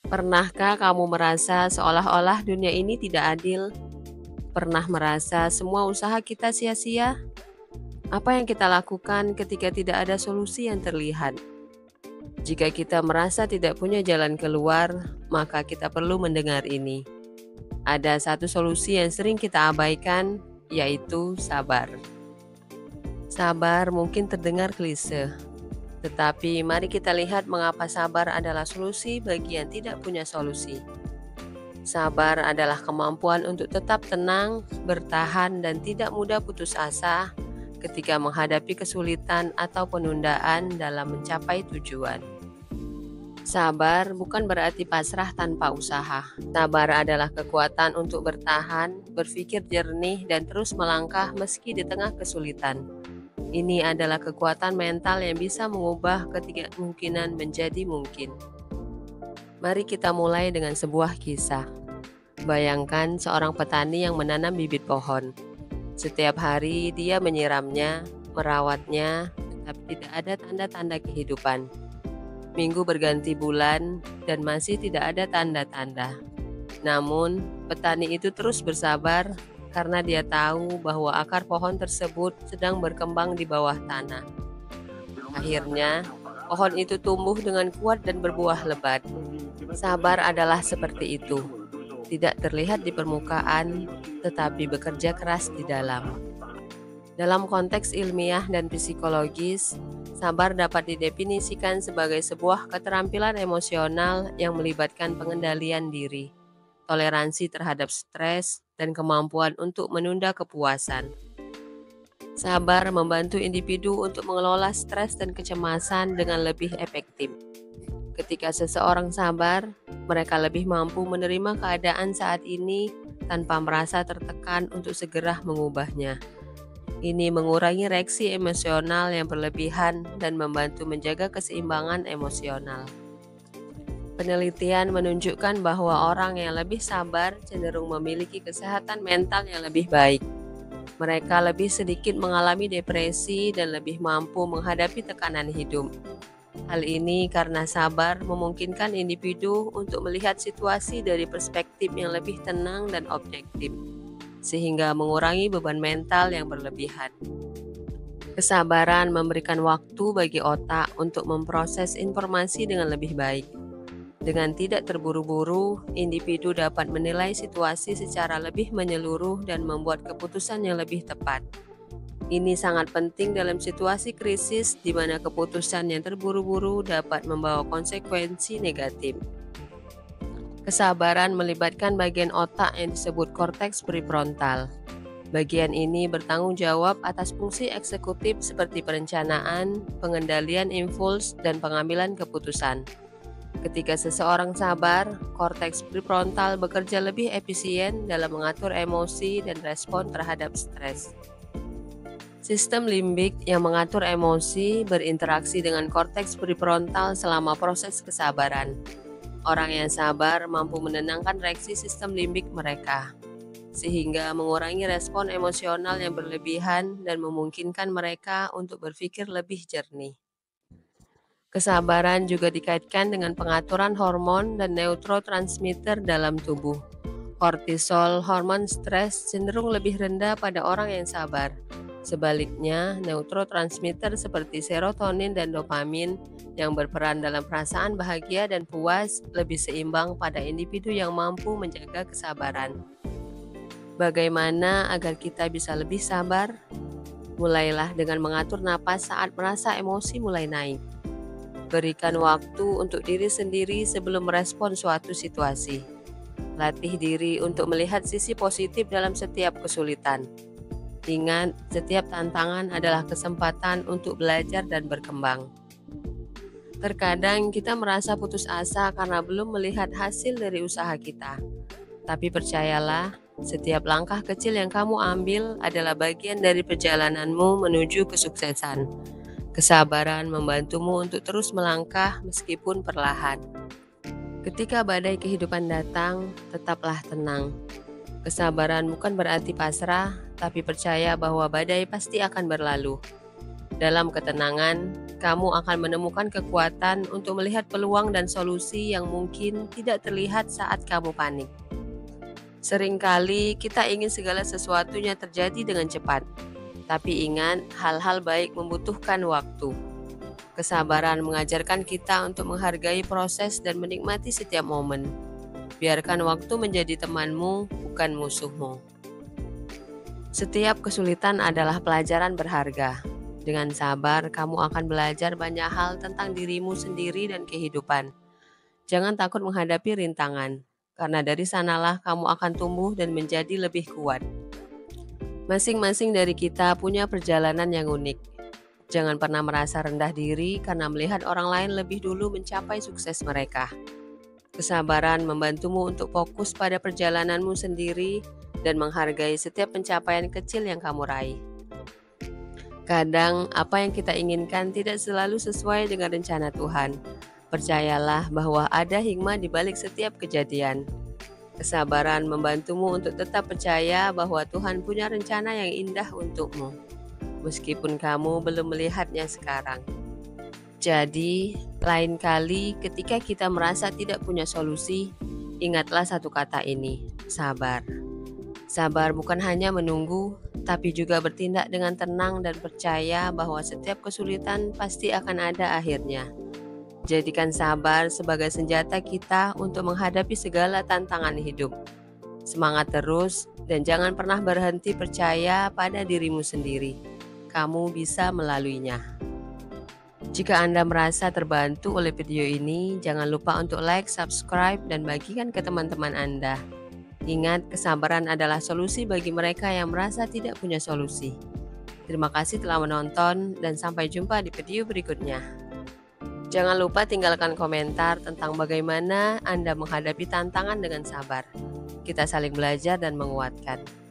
Pernahkah kamu merasa seolah-olah dunia ini tidak adil? Pernah merasa semua usaha kita sia-sia? Apa yang kita lakukan ketika tidak ada solusi yang terlihat? Jika kita merasa tidak punya jalan keluar, maka kita perlu mendengar ini. Ada satu solusi yang sering kita abaikan, yaitu sabar. Sabar mungkin terdengar klise, tetapi mari kita lihat mengapa sabar adalah solusi bagi yang tidak punya solusi. Sabar adalah kemampuan untuk tetap tenang, bertahan, dan tidak mudah putus asa ketika menghadapi kesulitan atau penundaan dalam mencapai tujuan. Sabar bukan berarti pasrah tanpa usaha. Sabar adalah kekuatan untuk bertahan, berpikir jernih, dan terus melangkah meski di tengah kesulitan. Ini adalah kekuatan mental yang bisa mengubah ketidakmungkinan menjadi mungkin. Mari kita mulai dengan sebuah kisah. Bayangkan seorang petani yang menanam bibit pohon. Setiap hari dia menyiramnya, merawatnya, tetapi tidak ada tanda-tanda kehidupan. Minggu berganti bulan dan masih tidak ada tanda-tanda. Namun, petani itu terus bersabar karena dia tahu bahwa akar pohon tersebut sedang berkembang di bawah tanah. Akhirnya, pohon itu tumbuh dengan kuat dan berbuah lebat. Sabar adalah seperti itu. Tidak terlihat di permukaan, tetapi bekerja keras di dalam. Dalam konteks ilmiah dan psikologis, sabar dapat didefinisikan sebagai sebuah keterampilan emosional yang melibatkan pengendalian diri, toleransi terhadap stres, dan kemampuan untuk menunda kepuasan. Sabar membantu individu untuk mengelola stres dan kecemasan dengan lebih efektif. Ketika seseorang sabar, mereka lebih mampu menerima keadaan saat ini tanpa merasa tertekan untuk segera mengubahnya. Ini mengurangi reaksi emosional yang berlebihan dan membantu menjaga keseimbangan emosional. Penelitian menunjukkan bahwa orang yang lebih sabar cenderung memiliki kesehatan mental yang lebih baik. Mereka lebih sedikit mengalami depresi dan lebih mampu menghadapi tekanan hidup. Hal ini karena sabar memungkinkan individu untuk melihat situasi dari perspektif yang lebih tenang dan objektif, sehingga mengurangi beban mental yang berlebihan. Kesabaran memberikan waktu bagi otak untuk memproses informasi dengan lebih baik. Dengan tidak terburu-buru, individu dapat menilai situasi secara lebih menyeluruh dan membuat keputusan yang lebih tepat. Ini sangat penting dalam situasi krisis di mana keputusan yang terburu-buru dapat membawa konsekuensi negatif. Kesabaran melibatkan bagian otak yang disebut korteks prefrontal. Bagian ini bertanggung jawab atas fungsi eksekutif seperti perencanaan, pengendalian impuls, dan pengambilan keputusan. Ketika seseorang sabar, korteks prefrontal bekerja lebih efisien dalam mengatur emosi dan respon terhadap stres. Sistem limbik yang mengatur emosi berinteraksi dengan korteks prefrontal selama proses kesabaran. Orang yang sabar mampu menenangkan reaksi sistem limbik mereka, sehingga mengurangi respon emosional yang berlebihan dan memungkinkan mereka untuk berpikir lebih jernih. Kesabaran juga dikaitkan dengan pengaturan hormon dan neurotransmitter dalam tubuh. Kortisol, hormon stres, cenderung lebih rendah pada orang yang sabar. Sebaliknya, neurotransmitter seperti serotonin dan dopamin yang berperan dalam perasaan bahagia dan puas lebih seimbang pada individu yang mampu menjaga kesabaran. Bagaimana agar kita bisa lebih sabar? Mulailah dengan mengatur napas saat merasa emosi mulai naik. Berikan waktu untuk diri sendiri sebelum merespon suatu situasi. Latih diri untuk melihat sisi positif dalam setiap kesulitan. Ingat, setiap tantangan adalah kesempatan untuk belajar dan berkembang. Terkadang kita merasa putus asa karena belum melihat hasil dari usaha kita. Tapi percayalah, setiap langkah kecil yang kamu ambil adalah bagian dari perjalananmu menuju kesuksesan. Kesabaran membantumu untuk terus melangkah meskipun perlahan. Ketika badai kehidupan datang, tetaplah tenang. Kesabaran bukan berarti pasrah, tapi percaya bahwa badai pasti akan berlalu. Dalam ketenangan, kamu akan menemukan kekuatan untuk melihat peluang dan solusi yang mungkin tidak terlihat saat kamu panik. Seringkali kita ingin segala sesuatunya terjadi dengan cepat, tapi ingat, hal-hal baik membutuhkan waktu. Kesabaran mengajarkan kita untuk menghargai proses dan menikmati setiap momen. Biarkan waktu menjadi temanmu, bukan musuhmu. Setiap kesulitan adalah pelajaran berharga. Dengan sabar, kamu akan belajar banyak hal tentang dirimu sendiri dan kehidupan. Jangan takut menghadapi rintangan, karena dari sanalah kamu akan tumbuh dan menjadi lebih kuat. Masing-masing dari kita punya perjalanan yang unik. Jangan pernah merasa rendah diri karena melihat orang lain lebih dulu mencapai sukses mereka. Kesabaran membantumu untuk fokus pada perjalananmu sendiri dan menghargai setiap pencapaian kecil yang kamu raih. Kadang, apa yang kita inginkan tidak selalu sesuai dengan rencana Tuhan. Percayalah bahwa ada hikmah di balik setiap kejadian. Kesabaran membantumu untuk tetap percaya bahwa Tuhan punya rencana yang indah untukmu, meskipun kamu belum melihatnya sekarang. Jadi, lain kali ketika kita merasa tidak punya solusi, ingatlah satu kata ini, sabar. Sabar bukan hanya menunggu, tapi juga bertindak dengan tenang dan percaya bahwa setiap kesulitan pasti akan ada akhirnya. Jadikan sabar sebagai senjata kita untuk menghadapi segala tantangan hidup. Semangat terus dan jangan pernah berhenti percaya pada dirimu sendiri. Kamu bisa melaluinya. Jika Anda merasa terbantu oleh video ini, jangan lupa untuk like, subscribe, dan bagikan ke teman-teman Anda. Ingat, kesabaran adalah solusi bagi mereka yang merasa tidak punya solusi. Terima kasih telah menonton dan sampai jumpa di video berikutnya. Jangan lupa tinggalkan komentar tentang bagaimana Anda menghadapi tantangan dengan sabar. Kita saling belajar dan menguatkan.